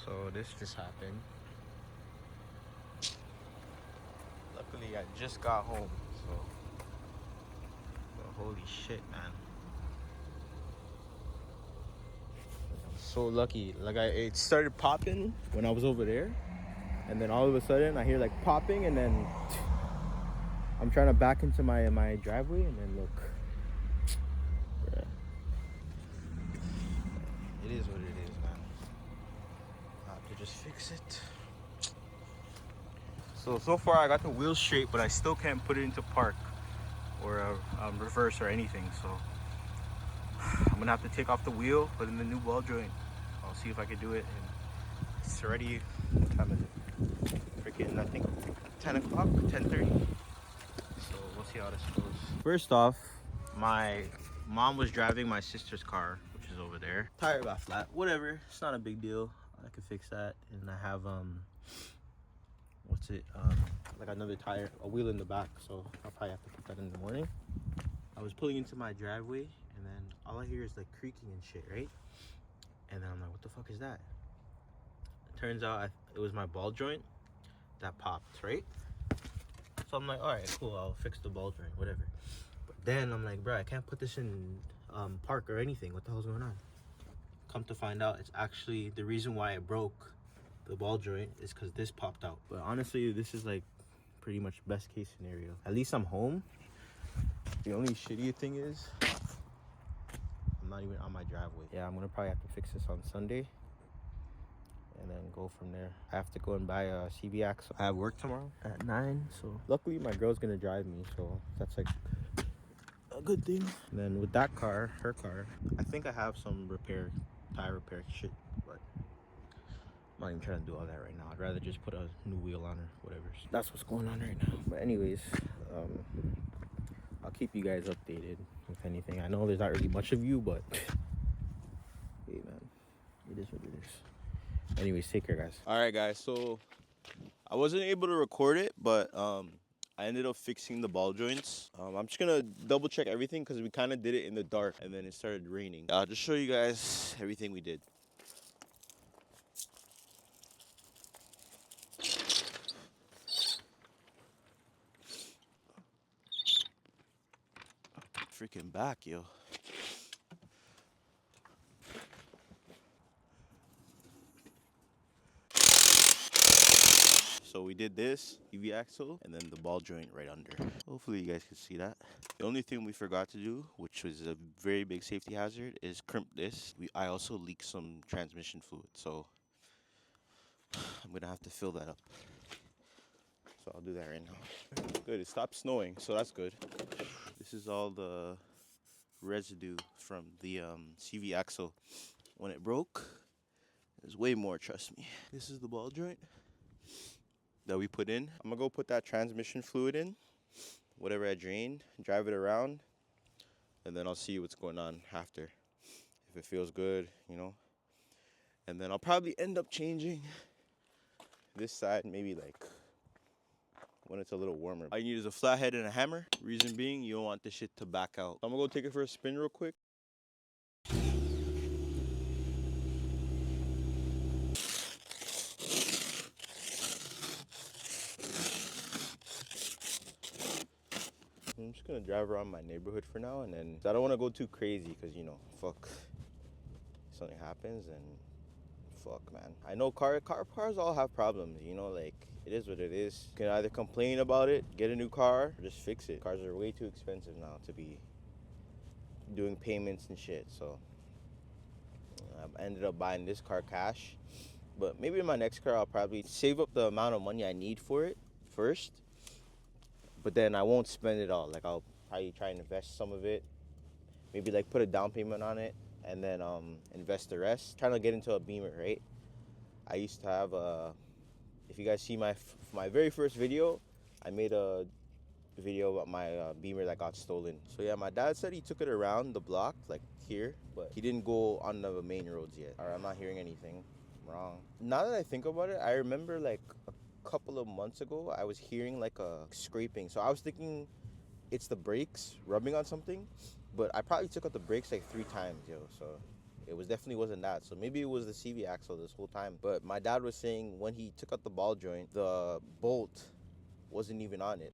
So this just happened. Luckily, I just got home, so holy shit, man. I'm so lucky. Like it started popping when I was over there, and then all of a sudden I hear like popping, and then I'm trying to back into my driveway, and then look. Bruh. It is what it is, man. I have to just fix it. So far I got the wheel straight, but I still can't put it into park or reverse or anything. So I'm gonna have to take off the wheel, put in the new ball joint. I'll see if I can do it. And it's already, what time is it? Freaking, I think 10 o'clock, 10:30. So we'll see how this goes. First off, my mom was driving my sister's car, which is over there. Tire got flat. Whatever, it's not a big deal. I can fix that. And I have like another tire, a wheel in the back, so I'll probably have to put that in the morning. I was pulling into my driveway, and then all I hear is like creaking and shit, right? And then I'm like, what the fuck is that? It turns out it was my ball joint that popped, right? So I'm like, all right, cool, I'll fix the ball joint, whatever. But then I'm like, bro, I can't put this in park or anything. What the hell's going on? Come to find out, it's actually the reason why it broke the ball joint is because this popped out. But honestly, this is like pretty much best case scenario. At least I'm home. The only shitty thing is I'm not even on my driveway. Yeah, I'm gonna probably have to fix this on Sunday and then go from there. I have to go and buy a CV axle. I have work tomorrow at 9, so luckily my girl's gonna drive me, so that's like a good thing. And then with that car, her car, I think I have some tire repair shit, but I'm not even trying to do all that right now. I'd rather just put a new wheel on or whatever. So that's what's going on right now. But anyways, I'll keep you guys updated if anything. I know there's not really much of you, but hey man, it is what it is. Anyways, take care, guys. All right, guys. So I wasn't able to record it, but I ended up fixing the ball joints. I'm just gonna double check everything because we kind of did it in the dark and then it started raining. I'll just show you guys everything we did. Freaking back, yo. So we did this EV axle and then the ball joint right under. Hopefully you guys can see that. The only thing we forgot to do, which was a very big safety hazard, is crimp this. I also leaked some transmission fluid, so I'm gonna have to fill that up. So I'll do that right now. Good, it stopped snowing, so that's good. This is all the residue from the CV axle. When it broke, there's way more, trust me. This is the ball joint that we put in. I'm gonna go put that transmission fluid in, whatever I drained, drive it around, and then I'll see what's going on after. If it feels good, you know. And then I'll probably end up changing this side, maybe like when it's a little warmer. All you need is a flathead and a hammer. Reason being, you don't want this shit to back out. I'm gonna go take it for a spin real quick. I'm just gonna drive around my neighborhood for now, and then I don't want to go too crazy because, you know, fuck, something happens and fuck, man. I know cars all have problems, you know, like it is what it is. You can either complain about it, get a new car, or just fix it. Cars are way too expensive now to be doing payments and shit, so I ended up buying this car cash. But maybe in my next car I'll probably save up the amount of money I need for it first, but then I won't spend it all. Like I'll probably try and invest some of it, maybe like put a down payment on it, and then invest the rest. Trying to get into a Beamer, right? I used to have if you guys see my very first video, I made a video about my Beamer that got stolen. So yeah, my dad said he took it around the block, like here, but he didn't go on the main roads yet. Or I'm not hearing anything wrong. Now that I think about it, I remember like a couple of months ago, I was hearing like a scraping. So I was thinking it's the brakes rubbing on something, but I probably took out the brakes like 3 times, yo. So It was definitely wasn't that. So maybe it was the CV axle this whole time. But my dad was saying when he took out the ball joint, the bolt wasn't even on it.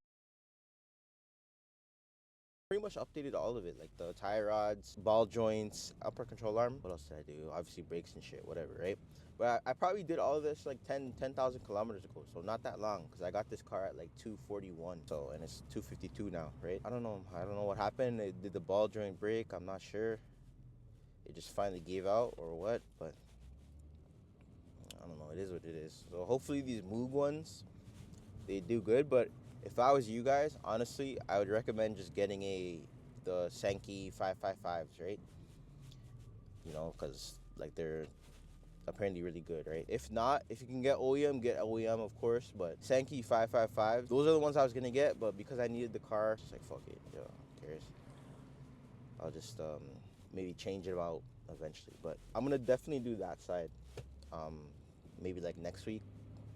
Pretty much updated all of it, like the tie rods, ball joints, upper control arm. What else did I do? Obviously brakes and shit, whatever, right? But I probably did all of this like 10,000 kilometers ago, so not that long, because I got this car at like 241, so, and it's 252 now, right? I don't know what happened. It did the ball joint break, I'm not sure. It just finally gave out or what, but I don't know. It is what it is. So hopefully these Moog ones, they do good. But if I was you guys, honestly, I would recommend just getting the Sankey 555s, right? You know, because like they're apparently really good, right? If not, if you can get OEM, of course. But Sankey 555, those are the ones I was gonna get. But because I needed the car, just like fuck it, yo, who cares? I'll just maybe change it out eventually. But I'm gonna definitely do that side. Maybe like next week,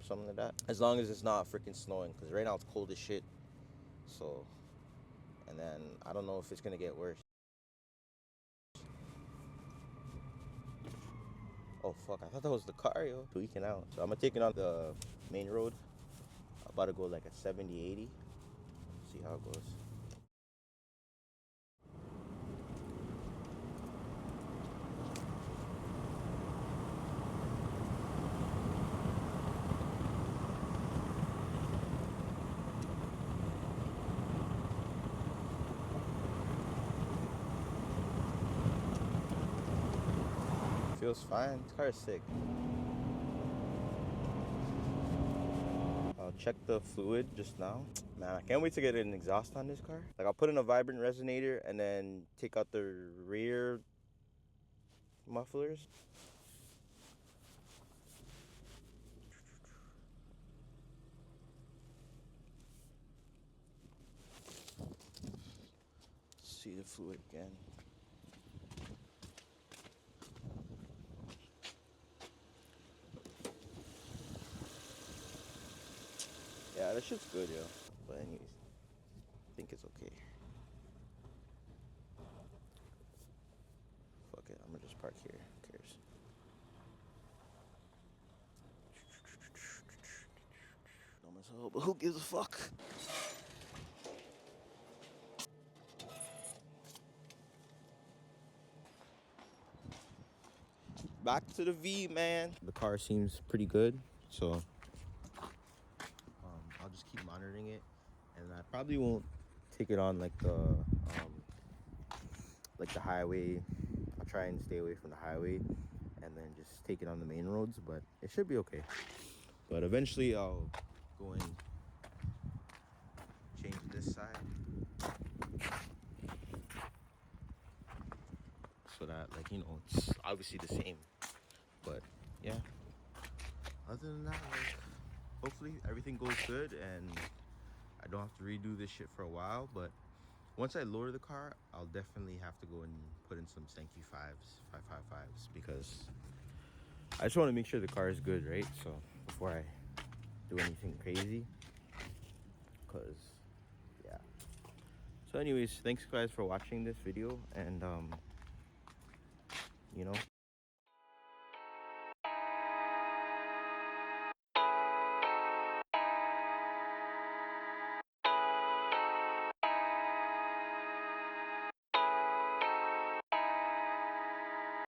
something like that. As long as it's not freaking snowing, because right now it's cold as shit. So, and then I don't know if it's gonna get worse. Oh fuck, I thought that was the car, yo. Tweaking out. So I'm gonna take it on the main road. I'm about to go like a 70, 80. See how it goes. Feels fine. This car is sick. I'll check the fluid just now. Man, I can't wait to get an exhaust on this car. Like I'll put in a vibrant resonator and then take out the rear mufflers. See the fluid again. Yeah, that shit's good, yo. But anyways, I think it's okay. Fuck it, I'm gonna just park here. Who cares? Know myself, but who gives a fuck? Back to the V, man. The car seems pretty good, so I'll just keep monitoring it, and I probably won't take it on like the highway. I'll try and stay away from the highway, and then just take it on the main roads. But it should be okay. But eventually, I'll go and change this side so that, like, you know, it's obviously the same. But yeah, other than that, like, hopefully everything goes good and I don't have to redo this shit for a while. But once I lower the car, I'll definitely have to go and put in some Sankey 555s, because I just want to make sure the car is good, right? So before I do anything crazy, because yeah. So anyways, thanks guys for watching this video, and you know,